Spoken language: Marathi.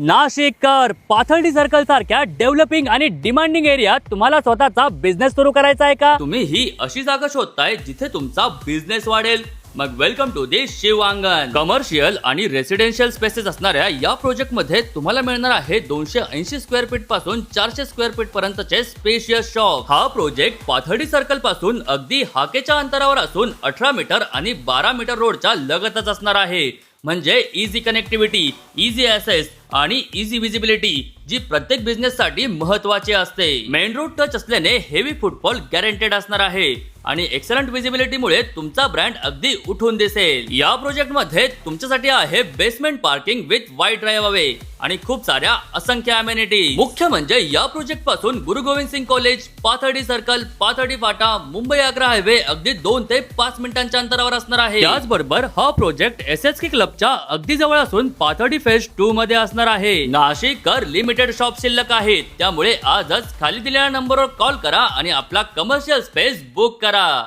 नाशिककर पाथर्डी सर्कल सारख्या डेव्हलपिंग आणि डिमांडिंग एरियात तुम्हाला स्वतःचा बिझनेस सुरू करायचा आहे का? तुम्ही ही अशी जागा शोधताय जिथे तुमचा बिझनेस वाढेल? मग वेलकम टू दी शिवांगण. कमर्शियल आणि रेसिडेन्शियल स्पेसेस असणाऱ्या या प्रोजेक्ट मध्ये तुम्हाला मिळणार आहे 280 स्क्वेअर फीट पासून 400 स्क्वेअर फीट पर्यंतचे स्पेशियस शॉप. हा प्रोजेक्ट पाथर्डी सर्कल पासून अगदी हाकेच्या अंतरावर असून 18 मीटर आणि 12 मीटर रोडच्या लगतच असणार आहे. म्हणजे इझी कनेक्टिव्हिटी, इझी ऍसेस आणि इझी विजिबिलिटी जी प्रत्येक बिझनेस साठी महत्वाची असते. मेन रोड टच असल्याने हेवी फुटफॉल गॅरंटेड असणार आहे आणि एक्सलंट विजिबिलिटी मुळे तुमचा ब्रँड अगदी उठून दिसेल. या प्रोजेक्ट मध्ये तुमच्यासाठी आहे basement parking with wide drive away आणि खूप साऱ्या असंख्य अमेनिटी. मुख्य म्हणजे या प्रोजेक्ट पासून गुरु Govind Singh college, Pathardi circle, Pathardi Phata, Mumbai Agra highway अगदी 2 ते 5 मिनिटांच्या अंतरावर असणार आहे. त्याचबरोबर हा प्रोजेक्ट SSK क्लबच्या अगदी जवळ असून पाथर्डी फेज 2 मध्ये असणार आहे. नाशिककर लिमिटेड शॉप शिल्लक आहेत, त्यामुळे आजच खाली दिलेल्या नंबरवर कॉल करा आणि आपला कमर्शियल स्पेस बुक करा.